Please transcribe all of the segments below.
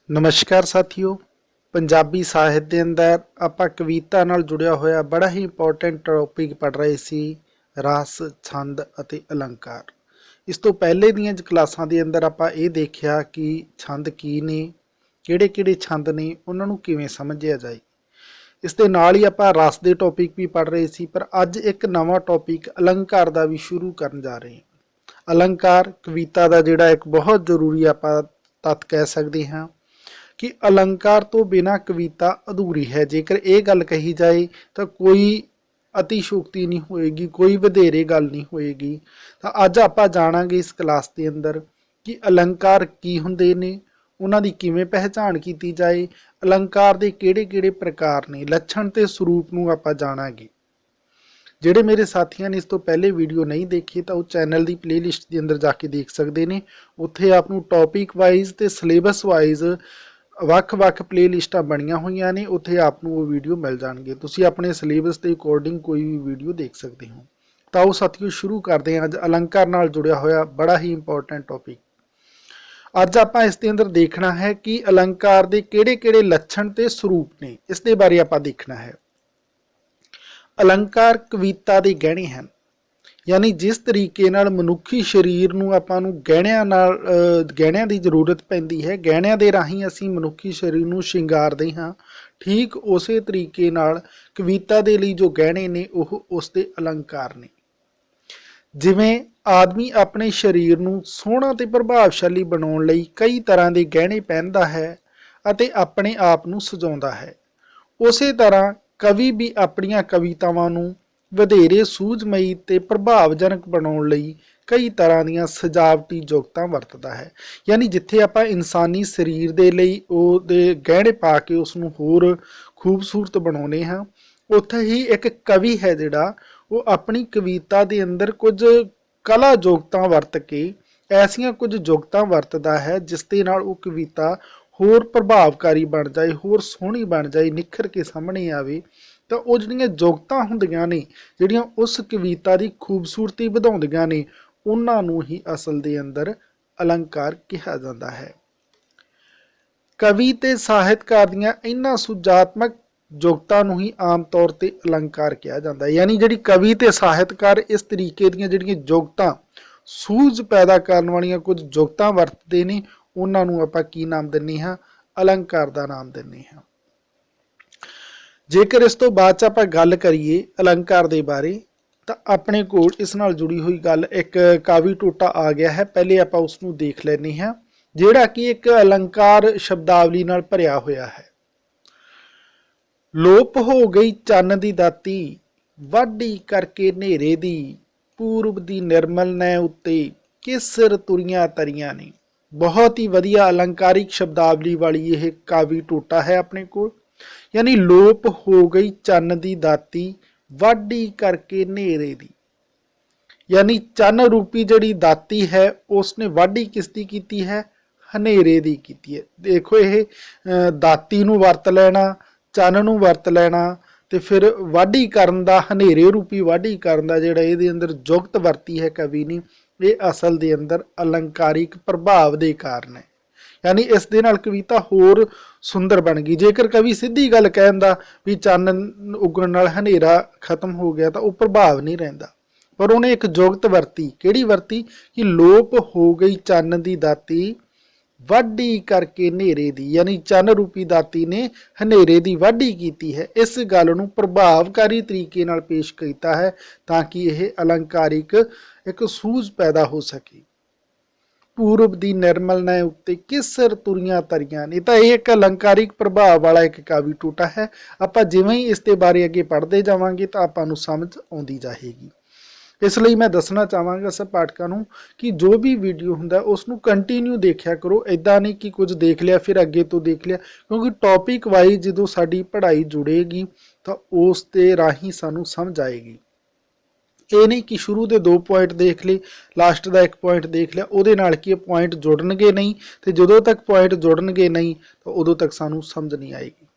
नमस्कार साथियों। पंजाबी ਸਾਹਿਤ ਦੇ ਅੰਦਰ ਆਪਾਂ ਕਵਿਤਾ ਨਾਲ ਜੁੜਿਆ ਹੋਇਆ ਬੜਾ ਹੀ ਇੰਪੋਰਟੈਂਟ ਟੌਪਿਕ ਪੜ੍ਹ ਰਹੇ ਸੀ, ਰਸ, ਛੰਦ ਅਤੇ ਅਲੰਕਾਰ। ਇਸ ਤੋਂ ਪਹਿਲੇ ਦੀਆਂ ਕਲਾਸਾਂ ਦੇ ਅੰਦਰ ਆਪਾਂ ਇਹ ਦੇਖਿਆ ਕਿ ਛੰਦ ਕੀ ਨੇ, ਕਿਹੜੇ-ਕਿਹੜੇ ਛੰਦ ਨੇ, ਉਹਨਾਂ ਨੂੰ ਕਿਵੇਂ ਸਮਝਿਆ ਜਾਏ। ਇਸ ਦੇ ਨਾਲ ਹੀ ਆਪਾਂ ਰਸ ਦੇ ਟੌਪਿਕ ਵੀ ਪੜ੍ਹ ਰਹੇ ਸੀ, ਪਰ ਅੱਜ ਇੱਕ ਨਵਾਂ ਟੌਪਿਕ ਅਲੰਕਾਰ ਦਾ ਵੀ ਸ਼ੁਰੂ ਕਰਨ ਜਾ ਰਹੇ ਹਾਂ। ਅਲੰਕਾਰ ਕਵਿਤਾ ਦਾ ਜਿਹੜਾ ਇੱਕ ਬਹੁਤ ਜ਼ਰੂਰੀ ਆਪਾਂ ਤੱਤ ਕਹਿ ਸਕਦੇ ਹਾਂ कि अलंकार तो बिना कविता अधूरी है। जेकर ये गल कही जाए तो कोई अतिशोक्ति नहीं होएगी, कोई वधेरे गल नहीं होएगी। तो अज आपां जाणांगे इस क्लास के अंदर कि अलंकार की हुंदे ने, उन्हां दी किवें पहचान कीती जाए, अलंकार दे किहड़े-किहड़े प्रकार ने, लक्षण ते स्वरूप नूं आपां जाणांगे। ਜਿਹੜੇ ਮੇਰੇ ਸਾਥੀਆਂ ਨੇ ਇਸ ਤੋਂ ਪਹਿਲੇ ਵੀਡੀਓ ਨਹੀਂ ਦੇਖੀ ਤਾਂ ਉਹ ਚੈਨਲ ਦੀ ਪਲੇਲਿਸਟ ਦੇ ਅੰਦਰ ਜਾ ਕੇ ਦੇਖ ਸਕਦੇ ਨੇ। ਉੱਥੇ ਆਪ ਨੂੰ ਟੌਪਿਕ ਵਾਈਜ਼ ਤੇ ਸਿਲੇਬਸ ਵਾਈਜ਼ ਵੱਖ-ਵੱਖ ਪਲੇਲਿਸਟਾਂ ਬਣੀਆਂ ਹੋਈਆਂ ਨੇ, ਉੱਥੇ ਆਪ ਨੂੰ ਉਹ ਵੀਡੀਓ ਮਿਲ ਜਾਣਗੇ। ਤੁਸੀਂ ਆਪਣੇ ਸਿਲੇਬਸ ਦੇ ਅਕੋਰਡਿੰਗ ਕੋਈ ਵੀ ਵੀਡੀਓ ਦੇਖ ਸਕਦੇ ਹੋ। ਤਾਂ ਉਹ ਸਾਥੀਓ ਸ਼ੁਰੂ ਕਰਦੇ ਹਾਂ ਅੱਜ ਅਲੰਕਾਰ ਨਾਲ ਜੁੜਿਆ ਹੋਇਆ ਬੜਾ ਹੀ ਇੰਪੋਰਟੈਂਟ ਟੌਪਿਕ। ਅੱਜ ਆਪਾਂ ਇਸ ਦੇ ਅੰਦਰ ਦੇਖਣਾ ਹੈ ਕਿ ਅਲੰਕਾਰ ਦੇ ਕਿਹੜੇ-ਕਿਹੜੇ ਲੱਛਣ ਤੇ ਸਰੂਪ ਨੇ, ਇਸ ਦੇ ਬਾਰੇ ਆਪਾਂ ਦੇਖਣਾ ਹੈ। अलंकार कविता के गहने हैं, यानी जिस तरीके नाल मनुखी शरीर नूं आपां नूं गहणियां की जरूरत पैंदी है, गहणियां दे राहीं असीं मनुखी शरीर नूं शिंगारदे हां, ठीक उस तरीके नाल कविता दे लई जो गहने ने ओह उस दे अलंकार ने। जिवें आदमी अपने शरीर नूं सोहणा ते प्रभावशाली बनाउण लई कई तरह के गहने पहनदा है अते अपने आप नूं सजाउंदा है, उसे तरह कवि भी अपनियां कवितावां नूं वधेरे सूझमई ते प्रभावजनक बनाउण लई कई तरह दीयां सजावटी जुगतां वरतदा है। यानी जिथे आपां इंसानी शरीर दे लई ओहदे गहणे पा के उसनूं होर खूबसूरत बनाउने हां, उत्थे ही एक कवि है जिहड़ा वो अपनी कविता दे अंदर कुछ कला जुगतां वरत के ऐसियां कुछ जुगतां वरतदा है जिस दे नाल वो कविता होर प्रभावकारी बन जाए, होर सोहनी बन जाए, निखर के सामने आवे। तो वो जिहड़ियां जुगतां हुंदियां ने, जिहड़ियां उस कविता की खूबसूरती वधाउंदियां ने, उन्हां नूं ही असल दे अंदर अलंकार कहा जाता है। कवि ते साहित्यकार दीयां इन्हां सुजात्मक जुगतां नूं ही आम तौर ते अलंकार कहा जाता है। यानी जिहड़ी कवि ते साहित्यकार इस तरीके दीयां जिहड़ियां जुगतां सूझ पैदा करन वालियां कुछ जुगतां वरतदे ने, उन्हां नूं आपां की नाम दिंदे हां, अलंकार का नाम दिंदे हां। जेकर इस तो बाद आपां गल करिए अलंकार दे बारे तो अपने कोल इस नाल जुड़ी हुई गल एक कावी टोटा आ गया है। पहले आपां उसनूं देख लैंदे हां, जिहड़ा कि एक अलंकार शब्दावली नाल भरिया होया है। लोप हो गई चन्न दी दाती, वाढी करके नेरे दी, पूरब दी निर्मल नै उत्ते किसर तुरियां तरियां ने। बहुत ही वधिया अलंकारिक शब्दावली वाली यह कावी टोटा है अपने को। यानी लोप हो गई चन्न दी दाती, वाढी करके नेरे दी, यानी चन्न रूपी जिहड़ी दाती है उसने वाढी किसदी कीती है, हनेरे दी कीती है। देखो यह दाती नूं वरत लेना, चन्न नूं वरत लेना ते फिर वाढी करन दा, हनेरे रूपी वाढी करन दा जिहड़ा इहदे अंदर जुगत वरती है कवि ने, ये असल दे अंदर अलंकारिक प्रभाव दे कारण है। यानी इस दे नाल कविता होर सुंदर बन गई। जेकर कवि सीधी गल कहंदा भी चन्न उगण नाल हनेरा खत्म हो गया तो वह प्रभाव नहीं रहिंदा, पर उन्हें एक जुगत वरती। किहड़ी वरती कि लोप हो गई चन्न दी दाती, वाढी करके नेरे दी, यानी चन्न रूपी दाती ने हनेरे दी वाढी कीती है। इस गल नूं प्रभावकारी तरीके नाल पेश किया है ताकि यह अलंकारिक एक सूझ पैदा हो सके। पूरब दी निर्मल नै उत्ते किसर तुरियां तरियां ने, तो यह एक अलंकारिक प्रभाव वाला एक कावी टोटा है। आपां जिवें ही इसके बारे अगे पढ़ते जावांगे तो आपां नूं समझ आउंदी जाएगी। इसलिए मैं दसना चाहांगा सब पाठकां नूं कि जो भी वीडियो हुंदा उसनूं कंटीन्यू देखिया करो। इदां नहीं कि कुछ देख लिया फिर अगे तो देख लिया, क्योंकि टॉपिक वाइज जो साडी पढ़ाई जुड़ेगी तो उस दे राही सानूं समझ आएगी। ये नहीं कि शुरू के 2 पॉइंट देख ले, लास्ट का 1 पॉइंट देख लिया, उहदे नाल कि पॉइंट जुड़नगे नहीं, तो जदों तक पॉइंट जुड़नगे नहीं तो उदों तक सानूं समझ नहीं आएगी।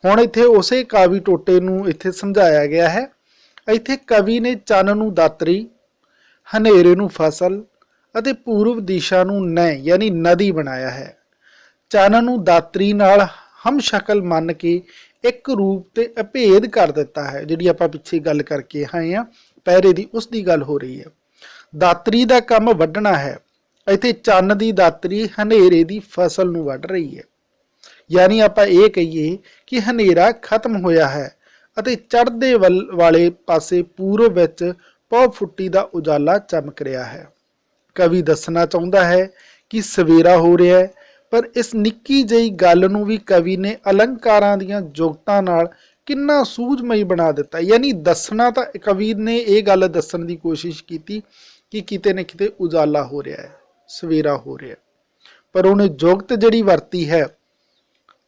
हुण इत्थे उसे कावी टोटे नूं इत्थे समझाया गया है। इत्थे कवि ने चन्न नूं दातरी, हनेरे नूं फसल अते पूर्व दिशा नूं नैं यानी नदी बनाया है। ਚੰਨ ਨੂੰ ਦਾਤਰੀ ਨਾਲ ਹਮ ਸ਼ਕਲ ਮੰਨ ਕੇ ਇੱਕ ਰੂਪ ਤੇ ਅਭੇਦ ਕਰ ਦਿੱਤਾ ਹੈ। ਜਿਹੜੀ ਆਪਾਂ ਪਿੱਛੇ ਗੱਲ ਕਰਕੇ ਆਏ ਆ ਪਹਿਰੇ ਦੀ, ਉਸ ਦੀ ਗੱਲ ਹੋ ਰਹੀ ਹੈ। ਦਾਤਰੀ ਦਾ ਕੰਮ ਵੱਢਣਾ ਹੈ, ਇੱਥੇ ਚੰਨ ਦੀ ਦਾਤਰੀ ਹਨੇਰੇ ਦੀ ਫਸਲ ਨੂੰ ਵੱਢ ਰਹੀ ਹੈ। ਯਾਨੀ ਆਪਾਂ ਇਹ ਕਹੀਏ ਕਿ ਹਨੇਰਾ ਖਤਮ ਹੋਇਆ ਹੈ ਅਤੇ ਚੜ੍ਹਦੇ ਵਾਲੇ ਪਾਸੇ ਪੂਰਬ ਵਿੱਚ ਪੌ ਫੁੱਟੀ ਦਾ ਉਜਾਲਾ ਚਮਕ ਰਿਹਾ ਹੈ। ਕਵੀ ਦੱਸਣਾ ਚਾਹੁੰਦਾ ਹੈ ਕਿ ਸਵੇਰਾ ਹੋ ਰਿਹਾ ਹੈ, ਪਰ ਇਸ ਨਿੱਕੀ ਜਿਹੀ ਗੱਲ ਨੂੰ ਵੀ ਕਵੀ ਨੇ ਅਲੰਕਾਰਾਂ ਦੀਆਂ ਜੁਗਤਾਂ ਨਾਲ ਕਿੰਨਾ ਸੂਝਮਈ ਬਣਾ ਦਿੱਤਾ। ਯਾਨੀ ਦੱਸਣਾ ਤਾਂ ਕਵੀ ਨੇ ਇਹ ਗੱਲ ਦੱਸਣ ਦੀ ਕੋਸ਼ਿਸ਼ ਕੀਤੀ ਕਿ ਕਿਤੇ ਨਾ ਕਿਤੇ ਉਜਾਲਾ ਹੋ ਰਿਹਾ ਹੈ, ਸਵੇਰਾ ਹੋ ਰਿਹਾ, ਪਰ ਉਹਨੇ ਜੁਗਤ ਜਿਹੜੀ ਵਰਤੀ ਹੈ,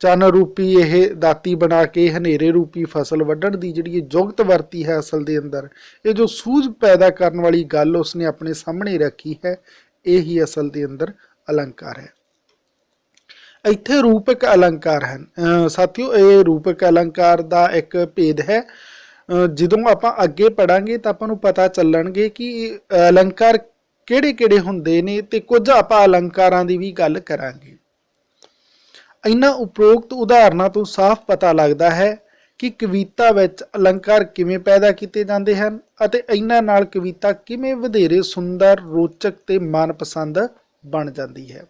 ਚੰਨ ਰੂਪੀ ਇਹ ਦਾਤੀ ਬਣਾ ਕੇ ਹਨੇਰੇ ਰੂਪੀ ਫਸਲ ਵੱਢਣ ਦੀ ਜਿਹੜੀ ਇਹ ਜੁਗਤ ਵਰਤੀ ਹੈ, ਅਸਲ ਦੇ ਅੰਦਰ ਇਹ ਜੋ ਸੂਝ ਪੈਦਾ ਕਰਨ ਵਾਲੀ ਗੱਲ ਉਸਨੇ ਆਪਣੇ ਸਾਹਮਣੇ ਰੱਖੀ ਹੈ, ਇਹ ਹੀ ਅਸਲ ਦੇ ਅੰਦਰ ਅਲੰਕਾਰ ਹੈ। ਇੱਥੇ ਰੂਪਕ ਅਲੰਕਾਰ ਹਨ ਸਾਥੀਓ। ਇਹ ਰੂਪਕ ਅਲੰਕਾਰ ਦਾ ਇੱਕ ਭੇਦ ਹੈ। ਜਦੋਂ ਆਪਾਂ ਅੱਗੇ ਪੜਾਂਗੇ ਤਾਂ ਆਪਾਂ ਨੂੰ ਪਤਾ ਚੱਲਣਗੇ ਕਿ ਅਲੰਕਾਰ ਕਿਹੜੇ ਕਿਹੜੇ ਹੁੰਦੇ ਨੇ, ਤੇ ਕੁਝ ਆਪਾਂ ਅਲੰਕਾਰਾਂ ਦੀ ਵੀ ਗੱਲ ਕਰਾਂਗੇ। ਇਹਨਾਂ ਉਪਰੋਕਤ ਉਦਾਹਰਨਾਂ ਤੋਂ ਸਾਫ਼ ਪਤਾ ਲੱਗਦਾ ਹੈ ਕਿ ਕਵਿਤਾ ਵਿੱਚ ਅਲੰਕਾਰ ਕਿਵੇਂ ਪੈਦਾ ਕੀਤੇ ਜਾਂਦੇ ਹਨ ਅਤੇ ਇਹਨਾਂ ਨਾਲ ਕਵਿਤਾ ਕਿਵੇਂ ਵਧੇਰੇ ਸੁੰਦਰ, ਰੋਚਕ ਤੇ ਮਨਪਸੰਦ ਬਣ ਜਾਂਦੀ ਹੈ।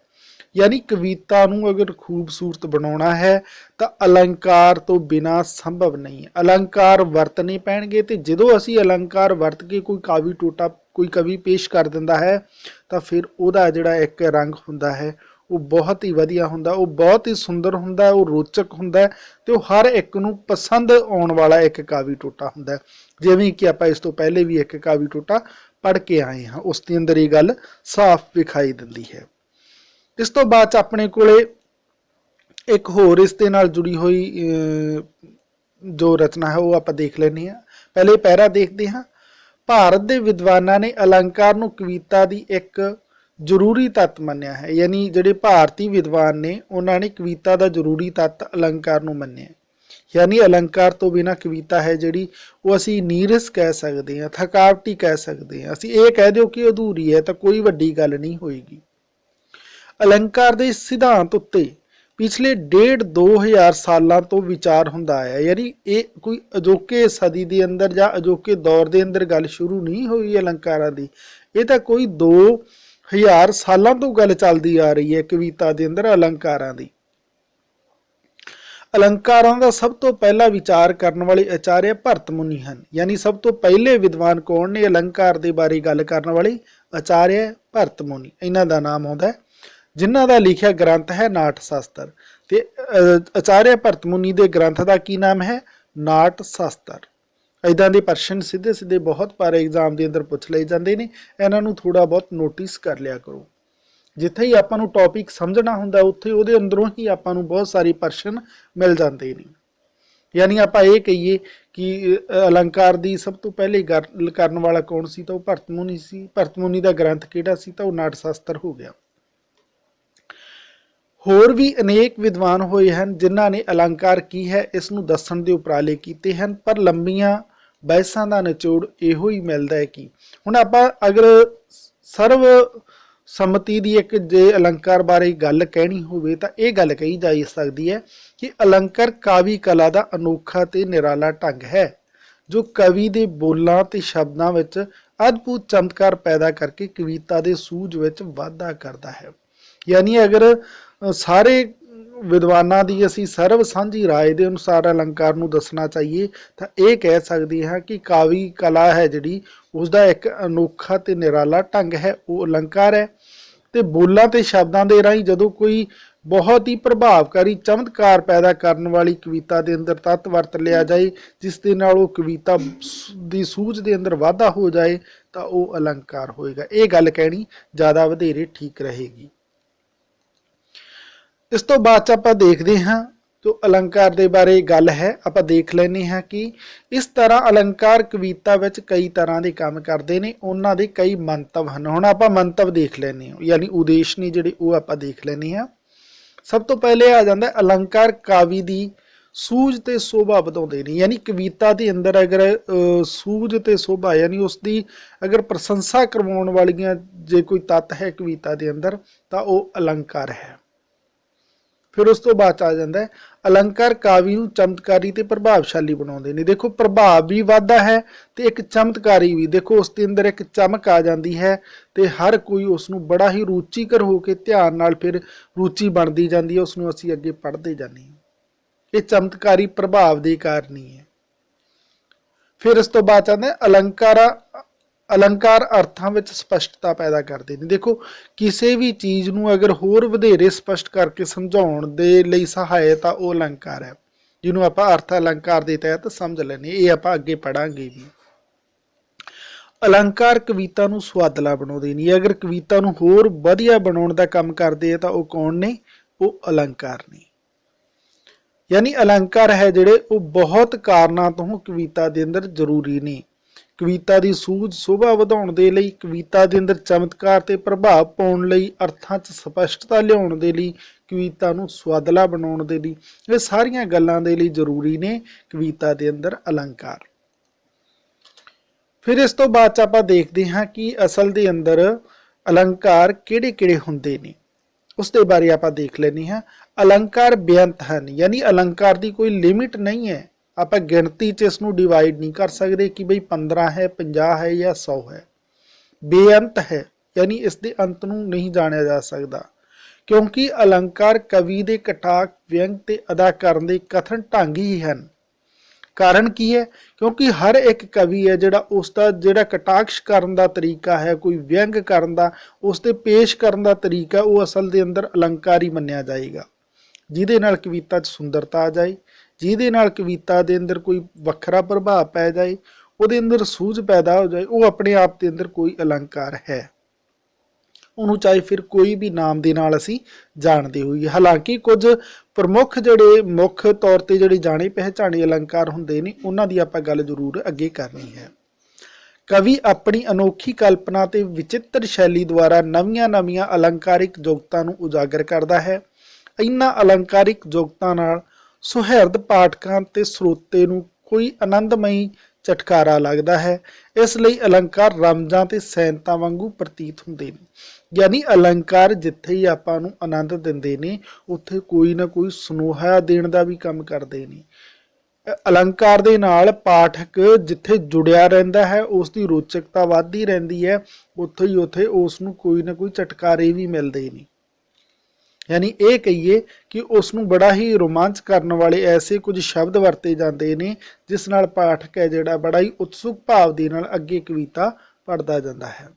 ਯਾਨੀ ਕਵਿਤਾ ਨੂੰ ਅਗਰ ਖੂਬਸੂਰਤ ਬਣਾਉਣਾ ਹੈ ਤਾਂ ਅਲੰਕਾਰ ਤੋਂ ਬਿਨਾਂ ਸੰਭਵ ਨਹੀਂ ਹੈ। ਅਲੰਕਾਰ ਵਰਤਣੇ ਪੈਣਗੇ, ਤੇ ਜਦੋਂ ਅਸੀਂ ਅਲੰਕਾਰ ਵਰਤ ਕੇ ਕੋਈ ਕਾਵੀ ਟੋਟਾ ਕੋਈ ਕਵੀ ਪੇਸ਼ ਕਰ ਦਿੰਦਾ ਹੈ ਤਾਂ ਫਿਰ ਉਹਦਾ ਜਿਹੜਾ ਇੱਕ ਰੰਗ ਹੁੰਦਾ ਹੈ ਉਹ ਬਹੁਤ ਹੀ ਵਧੀਆ ਹੁੰਦਾ, ਉਹ ਬਹੁਤ ਹੀ ਸੁੰਦਰ ਹੁੰਦਾ, ਉਹ ਰੋਚਕ ਹੁੰਦਾ, ਤੇ ਉਹ ਹਰ ਇੱਕ ਨੂੰ ਪਸੰਦ ਆਉਣ ਵਾਲਾ ਇੱਕ ਕਾਵੀ ਟੋਟਾ ਹੁੰਦਾ। ਜਿਵੇਂ ਕਿ ਆਪਾਂ ਇਸ ਤੋਂ ਪਹਿਲੇ ਵੀ ਇੱਕ ਕਾਵੀ ਟੋਟਾ ਪੜ੍ਹ ਕੇ ਆਏ ਹਾਂ, ਉਸ ਦੇ ਅੰਦਰ ਇਹ ਗੱਲ ਸਾਫ਼ ਵਿਖਾਈ ਦਿੰਦੀ ਹੈ। ਇਸ ਤੋਂ ਬਾਅਦ 'ਚ ਆਪਣੇ ਕੋਲੇ ਇੱਕ ਹੋਰ ਇਸ ਦੇ ਨਾਲ ਜੁੜੀ ਹੋਈ ਜੋ ਰਚਨਾ ਹੈ ਉਹ ਆਪਾਂ ਦੇਖ ਲੈਂਦੇ ਹਾਂ। ਪਹਿਲੇ ਪਹਿਰਾ ਦੇਖਦੇ ਹਾਂ। ਭਾਰਤ ਦੇ ਵਿਦਵਾਨਾਂ ਨੇ ਅਲੰਕਾਰ ਨੂੰ ਕਵਿਤਾ ਦੀ ਇੱਕ ਜ਼ਰੂਰੀ ਤੱਤ ਮੰਨਿਆ ਹੈ। ਯਾਨੀ ਜਿਹੜੇ ਭਾਰਤੀ ਵਿਦਵਾਨ ਨੇ ਉਹਨਾਂ ਨੇ ਕਵਿਤਾ ਦਾ ਜ਼ਰੂਰੀ ਤੱਤ ਅਲੰਕਾਰ ਨੂੰ ਮੰਨਿਆ। ਯਾਨੀ ਅਲੰਕਾਰ ਤੋਂ ਬਿਨਾਂ ਕਵਿਤਾ ਹੈ ਜਿਹੜੀ ਉਹ ਅਸੀਂ ਨੀਰਸ ਕਹਿ ਸਕਦੇ ਹਾਂ, ਥਕਾਵਟੀ ਕਹਿ ਸਕਦੇ ਹਾਂ। ਅਸੀਂ ਇਹ ਕਹਿ ਦਿਓ ਕਿ ਅਧੂਰੀ ਹੈ ਤਾਂ ਕੋਈ ਵੱਡੀ ਗੱਲ ਨਹੀਂ ਹੋਏਗੀ। ਅਲੰਕਾਰ ਦੇ ਸਿਧਾਂਤ ਉੱਤੇ ਪਿਛਲੇ 1.5-2000 ਸਾਲਾਂ ਤੋਂ ਵਿਚਾਰ ਹੁੰਦਾ ਆਇਆ। ਯਾਨੀ ਇਹ ਕੋਈ ਅਜੋਕੇ ਸਦੀ ਦੇ ਅੰਦਰ ਜਾਂ ਅਜੋਕੇ ਦੌਰ ਦੇ ਅੰਦਰ ਗੱਲ ਸ਼ੁਰੂ ਨਹੀਂ ਹੋਈ ਅਲੰਕਾਰਾਂ ਦੀ, ਇਹ ਤਾਂ ਕੋਈ 2000 ਸਾਲਾਂ ਤੋਂ ਗੱਲ ਚੱਲਦੀ ਆ ਰਹੀ ਹੈ ਕਵਿਤਾ ਦੇ ਅੰਦਰ ਅਲੰਕਾਰਾਂ ਦੀ। ਅਲੰਕਾਰਾਂ ਦਾ ਸਭ ਤੋਂ ਪਹਿਲਾ ਵਿਚਾਰ ਕਰਨ ਵਾਲੇ ਆਚਾਰਿਆ ਭਰਤ ਮੁਨੀ ਹਨ। ਯਾਨੀ ਸਭ ਤੋਂ ਪਹਿਲੇ ਵਿਦਵਾਨ ਕੌਣ ਨੇ ਅਲੰਕਾਰ ਦੇ ਬਾਰੇ ਗੱਲ ਕਰਨ ਵਾਲੇ? ਆਚਾਰਿਆ ਭਰਤ ਮੁਨੀ, ਇਹਨਾਂ ਦਾ ਨਾਮ ਆਉਂਦਾ ਹੈ, ਜਿਨ੍ਹਾਂ ਦਾ ਲਿਖਿਆ ਗ੍ਰੰਥ ਹੈ ਨਾਟ ਸ਼ਾਸਤਰ। ਤੇ ਆਚਾਰਿਆ ਭਰਤ ਮੁਨੀ ਦੇ ਗ੍ਰੰਥ ਦਾ ਕੀ ਨਾਮ ਹੈ? ਨਾਟ ਸ਼ਾਸਤਰ। ਇੱਦਾਂ ਦੇ ਪ੍ਰਸ਼ਨ ਸਿੱਧੇ ਸਿੱਧੇ ਬਹੁਤ ਸਾਰੇ ਐਗਜ਼ਾਮ ਦੇ ਅੰਦਰ ਪੁੱਛ ਲਏ ਜਾਂਦੇ ਨੇ, ਇਹਨਾਂ ਨੂੰ ਥੋੜ੍ਹਾ ਬਹੁਤ ਨੋਟਿਸ ਕਰ ਲਿਆ ਕਰੋ। ਜਿੱਥੇ ਹੀ ਆਪਾਂ ਨੂੰ ਟੌਪਿਕ ਸਮਝਣਾ ਹੁੰਦਾ ਉੱਥੇ ਉਹਦੇ ਅੰਦਰੋਂ ਹੀ ਆਪਾਂ ਨੂੰ ਬਹੁਤ ਸਾਰੇ ਪ੍ਰਸ਼ਨ ਮਿਲ ਜਾਂਦੇ ਨੇ। ਯਾਨੀ ਆਪਾਂ ਇਹ ਕਹੀਏ ਕਿ ਅਲੰਕਾਰ ਦੀ ਸਭ ਤੋਂ ਪਹਿਲੇ ਗੱਲ ਕਰਨ ਵਾਲਾ ਕੌਣ ਸੀ ਤਾਂ ਉਹ ਭਰਤ ਮੁਨੀ ਸੀ। ਭਰਤ ਮੁਨੀ ਦਾ ਗ੍ਰੰਥ ਕਿਹੜਾ ਸੀ ਤਾਂ ਉਹ ਨਾਟ ਸ਼ਾਸਤਰ ਹੋ ਗਿਆ। ਹੋਰ ਵੀ ਅਨੇਕ ਵਿਦਵਾਨ ਹੋਏ ਹਨ ਜਿਨ੍ਹਾਂ ਨੇ ਅਲੰਕਾਰ ਕੀ ਹੈ ਇਸ ਨੂੰ ਦੱਸਣ ਦੇ ਉਪਰਾਲੇ ਕੀਤੇ ਹਨ, ਪਰ ਲੰਬੀਆਂ ਬਹਿਸਾਂ ਦਾ ਨਿਚੋੜ ਇਹੋ ਹੀ ਮਿਲਦਾ ਹੈ ਕਿ ਹੁਣ ਆਪਾਂ ਅਗਰ ਸਰਵ ਸੰਮਤੀ ਦੀ ਇੱਕ ਜੇ ਅਲੰਕਾਰ ਬਾਰੇ ਗੱਲ ਕਹਿਣੀ ਹੋਵੇ ਤਾਂ ਇਹ ਗੱਲ ਕਹੀ ਜਾ ਸਕਦੀ ਹੈ ਕਿ ਅਲੰਕਾਰ ਕਾਵੀ ਕਲਾ ਦਾ ਅਨੋਖਾ ਤੇ ਨਿਰਾਲਾ ਢੰਗ ਹੈ ਜੋ ਕਵੀ ਦੇ ਬੋਲਾਂ ਤੇ ਸ਼ਬਦਾਂ ਵਿੱਚ ਅਦਭੁਤ ਚਮਤਕਾਰ ਪੈਦਾ ਕਰਕੇ ਕਵਿਤਾ ਦੇ ਸੂਝ ਵਿੱਚ ਵਾਧਾ ਕਰਦਾ ਹੈ। ਯਾਨੀ ਅਗਰ ਸਾਰੇ ਵਿਦਵਾਨਾਂ ਦੀ ਅਸੀਂ ਸਰਵ ਸਾਂਝੀ ਰਾਏ ਦੇ ਅਨੁਸਾਰ ਅਲੰਕਾਰ ਨੂੰ ਦੱਸਣਾ ਚਾਹੀਏ ਤਾਂ ਇਹ ਕਹਿ ਸਕਦੇ ਹਾਂ ਕਿ ਕਾਵੀ ਕਲਾ ਹੈ ਜਿਹੜੀ ਉਸਦਾ ਇੱਕ ਅਨੋਖਾ ਤੇ ਨਿਰਾਲਾ ਢੰਗ ਹੈ, ਉਹ ਅਲੰਕਾਰ ਹੈ। ਤੇ ਬੋਲਾਂ ਤੇ ਸ਼ਬਦਾਂ ਦੇ ਰਾਹੀਂ ਜਦੋਂ ਕੋਈ ਬਹੁਤ ਹੀ ਪ੍ਰਭਾਵਕਾਰੀ ਚਮਤਕਾਰ ਪੈਦਾ ਕਰਨ ਵਾਲੀ ਕਵਿਤਾ ਦੇ ਅੰਦਰ ਤੱਤ ਵਰਤ ਲਿਆ ਜਾਏ ਜਿਸ ਦੇ ਨਾਲ ਉਹ ਕਵਿਤਾ ਦੀ ਸੂਝ ਦੇ ਅੰਦਰ ਵਾਧਾ ਹੋ ਜਾਏ ਤਾਂ ਉਹ ਅਲੰਕਾਰ ਹੋਏਗਾ। ਇਹ ਗੱਲ ਕਹਿਣੀ ਜ਼ਿਆਦਾ ਵਧੇਰੇ ਠੀਕ ਰਹੇਗੀ। ਇਸ ਤੋਂ ਬਾਅਦ 'ਚ ਆਪਾਂ ਦੇਖਦੇ ਹਾਂ ਜੋ ਅਲੰਕਾਰ ਦੇ ਬਾਰੇ ਗੱਲ ਹੈ, ਆਪਾਂ ਦੇਖ ਲੈਂਦੇ ਹਾਂ ਕਿ ਇਸ ਤਰ੍ਹਾਂ ਅਲੰਕਾਰ ਕਵਿਤਾ ਵਿੱਚ ਕਈ ਤਰ੍ਹਾਂ ਦੇ ਕੰਮ ਕਰਦੇ ਨੇ, ਉਹਨਾਂ ਦੇ ਕਈ ਮੰਤਵ ਹਨ। ਹੁਣ ਆਪਾਂ ਮੰਤਵ ਦੇਖ ਲੈਂਦੇ ਹਾਂ, ਯਾਨੀ ਉਦੇਸ਼ ਨੇ ਜਿਹੜੇ ਉਹ ਆਪਾਂ ਦੇਖ ਲੈਂਦੇ ਹਾਂ। ਸਭ ਤੋਂ ਪਹਿਲੇ ਆ ਜਾਂਦਾ ਅਲੰਕਾਰ ਕਾਵੀ ਦੀ ਸੂਝ ਤੇ ਸ਼ੋਭਾ ਵਧਾਉਂਦੇ ਨੇ। ਯਾਨੀ ਕਵਿਤਾ ਦੇ ਅੰਦਰ ਅਗਰ ਸੂਝ ਤੇ ਸ਼ੋਭਾ ਯਾਨੀ ਉਸਦੀ ਅਗਰ ਪ੍ਰਸ਼ੰਸਾ ਕਰਵਾਉਣ ਵਾਲੀਆਂ ਜੇ ਕੋਈ ਤੱਤ ਹੈ ਕਵਿਤਾ ਦੇ ਅੰਦਰ ਤਾਂ ਉਹ ਅਲੰਕਾਰ ਹੈ। फिर उस तो बाद आ जाता है अलंकार काव्य ਨੂੰ ਚਮਤਕਾਰੀ ਤੇ ਪ੍ਰਭਾਵਸ਼ਾਲੀ ਬਣਾਉਂਦੇ ਨੇ। ਦੇਖੋ ਪ੍ਰਭਾਵ ਵੀ ਵੱਧਦਾ ਹੈ ਤੇ ਇੱਕ ਚਮਤਕਾਰੀ ਵੀ। ਦੇਖੋ ਉਸ ਦੇ ਅੰਦਰ ਇੱਕ ਚਮਕ ਆ ਜਾਂਦੀ ਹੈ ਤੇ ਹਰ ਕੋਈ ਉਸ ਨੂੰ ਬੜਾ ਹੀ ਰੁਚੀਕਰ ਹੋ ਕੇ ਧਿਆਨ ਨਾਲ ਫਿਰ ਰੁਚੀ ਬਣਦੀ ਜਾਂਦੀ ਹੈ, ਉਸ ਨੂੰ ਅਸੀਂ ਅੱਗੇ ਪੜ੍ਹਦੇ ਜਾਂਦੇ ਹਾਂ। ਇਹ ਚਮਤਕਾਰੀ ਪ੍ਰਭਾਵ ਦੇ ਕਾਰਨ ਹੀ ਹੈ। ਫਿਰ ਇਸ ਤੋਂ ਬਾਅਦ ਆਉਂਦਾ अलंकार अर्थां विच स्पष्टता पैदा करते हैं। देखो किसी भी चीज़ नूं अगर होर वधेरे स्पष्ट करके समझाउण दे लई सहायता वो अलंकार है, जिन्हों आपां अर्थ अलंकार के तहत समझ लैने। ये आपां अगे पढ़ांगे भी। अलंकार कविता नूं सुआदला बनाउंदे ने। अगर कविता नूं होर वधिया बनाउण दा काम करदे तां वो कौन ने? वो अलंकार ने। यानी अलंकार है जिहड़े वो बहुत कारणां तों कविता दे अंदर जरूरी ने। कविता की सूझ शोभा ਵਧਾਉਣ ਦੇ ਲਈ, कविता के अंदर चमत्कार ते प्रभाव पाउण लई, अर्थां 'ਚ स्पष्टता लियाउण दे लई, कविता नूं सुआदला बनाउण दे लई, ये सारियां गल्लां दे लई जरूरी ने कविता के अंदर अलंकार। फिर इस तो बाद आपां देखदे हां कि असल दे अंदर अलंकार किहड़े-किहड़े हुंदे ने, उस दे बारे आपां देख लैंदे हां। अलंकार बेअंत हन, यानी अलंकार की कोई लिमिट नहीं है। आप गिणती च इसनूं डिवाइड नहीं कर सकते कि बई 15 है, 50 है या 100 है। बेअंत है, यानी इसके अंत नूं नहीं जाणिया जा सकता, क्योंकि अलंकार कवि के कटाक, व्यंग ते अदा करन दे कथन ढंग ही हैं। कारण की है? क्योंकि हर एक कवि है जिहड़ा उसका जिहड़ा कटाक्ष करन दा तरीका है, कोई व्यंग करन दा, उसते पेश करन दा तरीका, वो असल दे अंदर अलंकार ही मन्निया जाएगा। जिहदे नाल कविता 'च सुंदरता आ जाए, जिहदे नाल कविता के अंदर कोई वखरा प्रभाव पै जाए, ਉਹਦੇ अंदर सूझ पैदा हो जाए, वो अपने आप के अंदर कोई अलंकार है। ਉਹਨੂੰ चाहे फिर कोई भी नाम के नाल असीं जाणदे होईए। हालांकि कुछ प्रमुख जिहड़े मुख तौर ते जिहड़े जाणे पहचाने अलंकार हुंदे ने, उन्हां दी आपां गल जरूर अगे करनी है। कवि अपनी अनोखी कल्पना ते विचित्र शैली द्वारा नवीआं नवीआं अलंकारिक जुगतां नूं उजागर करदा है। इन्हां अलंकारिक जुगतां नाल सुहृद पाठकां ते ਸਰੋਤੇ ਨੂੰ कोई आनंदमई झटकारा लगता है। इसलिए अलंकार रमजां ते सैनतां वांगू प्रतीत हुंदे ने। यानी अलंकार जिथे ही आपां नूं आनंद दिंदे ने, उत्थे कोई ना कोई सुनोहा देण दा भी काम करदे ने। अलंकार दे नाल पाठक जिथे जुड़िया रहिंदा है, उसकी रोचकता वधदी रहिंदी है, उत्थे ही उत्थे उस नूं कोई ना कोई झटकारे भी मिलदे ने। यानी ये कहिए कि उसनूं बड़ा ही रोमांच करने वाले ऐसे कुछ शब्द वरते जाते हैं, जिस नाल पाठक है जिहड़ा बड़ा ही उत्सुक भाव दे नाल अगे कविता पढ़ता जाता है।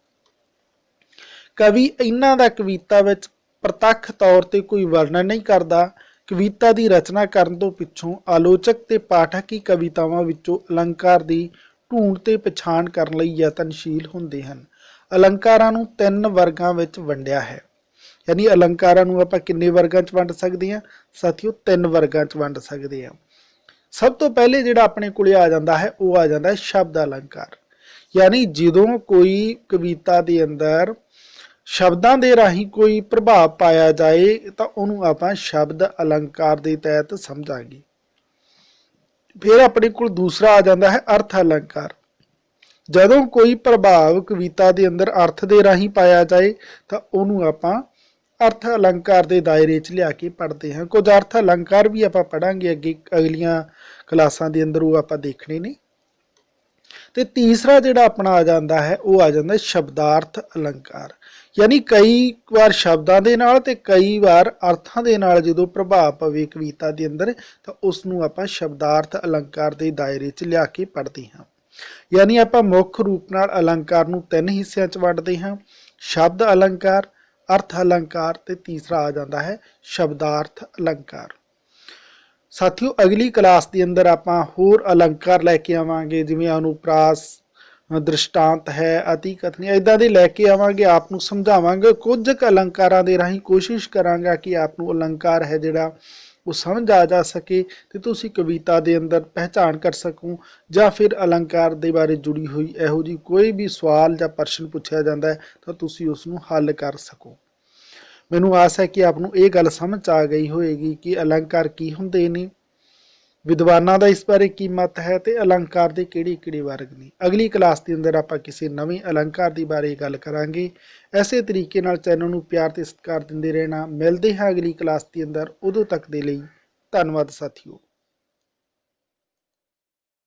कवि इन्हां दा कविता विच प्रतख तौर ते कोई वर्णन नहीं करता। कविता की रचना करन तो पिछों आलोचक ते पाठक ही कवितावां विचों अलंकार की ढूंढ ते पछाण करन लई यतनशील हुंदे हन। अलंकारां नूं 3 वर्गां विच वंडिया है। यानी अलंकारां नूं आपां किन्ने वर्गां च वंड सकदे हां साथियों? 3 वर्गां च वंड सकदे हां। सब तो पहले जिहड़ा अपने कोले आ जांदा है, वो आ जांदा है शब्द अलंकार। यानी जदों कोई कविता दे अंदर शब्दां दे राहीं कोई प्रभाव पाया जाए तां उहनूं आपां शब्द अलंकार दे तहत समझांगे। फिर अपने कोल दूसरा आ जांदा है अर्थ अलंकार। जदों कोई प्रभाव कविता दे अंदर अर्थ दे राहीं पाया जाए तां उहनूं आपां अर्थ अलंकार के दायरे च लिया के पढ़ते हैं। कुछ अर्थ अलंकार भी आप पढ़ांगे अगे अगलियां क्लासां दे अंदर, वो आप देखने ने। ते तीसरा जिहड़ा अपना आ जाता है, वो आ जाता है शब्दार्थ अलंकार। यानी कई बार शब्दां दे नाल ते कई बार अर्थां दे नाल जदों प्रभाव पवे कविता दे अंदर, तां उसनूं आपां शब्दार्थ अलंकार के दायरे च लिया के पढ़ते हैं। यानी आपां मुख रूप नाल अलंकार नूं 3 हिस्सिਆਂ च वंडदे हां, शब्द अलंकार, अर्थ अलंकार ते तीसरा आ जाता है शब्दार्थ अलंकार। साथियों अगली क्लास के अंदर आपां होर अलंकार लैके आवांगे, जिवें अनुप्रास, दृष्टांत है, अति कथनी, इदां दे लैके आवांगे, आपनूं समझावांगे। कुछ अलंकारां दे राहीं कोशिश करांगा कि आपनूं अलंकार है जिहड़ा वो समझ आ जा सके ते तुसीं कविता दे अंदर पहचान कर सकूँ, ਜਾਂ फिर अलंकार दे बारे जुड़ी हुई इहो जी कोई भी सवाल ਜਾਂ प्रश्न पुछया जाता है तो तुसीं उसनूं हल कर सको। मैनूं आस है कि आपनूं ये गल समझ आ गई होएगी कि अलंकार की हुंदे ने ਵਿਦਵਾਨਾਂ ਦਾ ਇਸ ਬਾਰੇ ਕੀ ਮਤ ਹੈ ਤੇ ਅਲੰਕਾਰ ਦੇ ਕਿਹੜੇ-ਕਿਹੜੇ ਵਰਗ ਨੇ। ਅਗਲੀ ਕਲਾਸ ਦੇ ਅੰਦਰ ਆਪਾਂ ਕਿਸੇ ਨਵੇਂ ਅਲੰਕਾਰ ਦੇ ਬਾਰੇ ਗੱਲ ਕਰਾਂਗੇ। ਐਸੇ ਤਰੀਕੇ ਨਾਲ ਚੈਨਲ ਨੂੰ ਪਿਆਰ ਤੇ ਸਤਿਕਾਰ ਦਿੰਦੇ ਰਹਿਣਾ। ਮਿਲਦੇ ਹਾਂ ਅਗਲੀ ਕਲਾਸ ਦੇ ਅੰਦਰ, ਉਦੋਂ ਤੱਕ ਦੇ ਲਈ ਧੰਨਵਾਦ ਸਾਥੀਓ।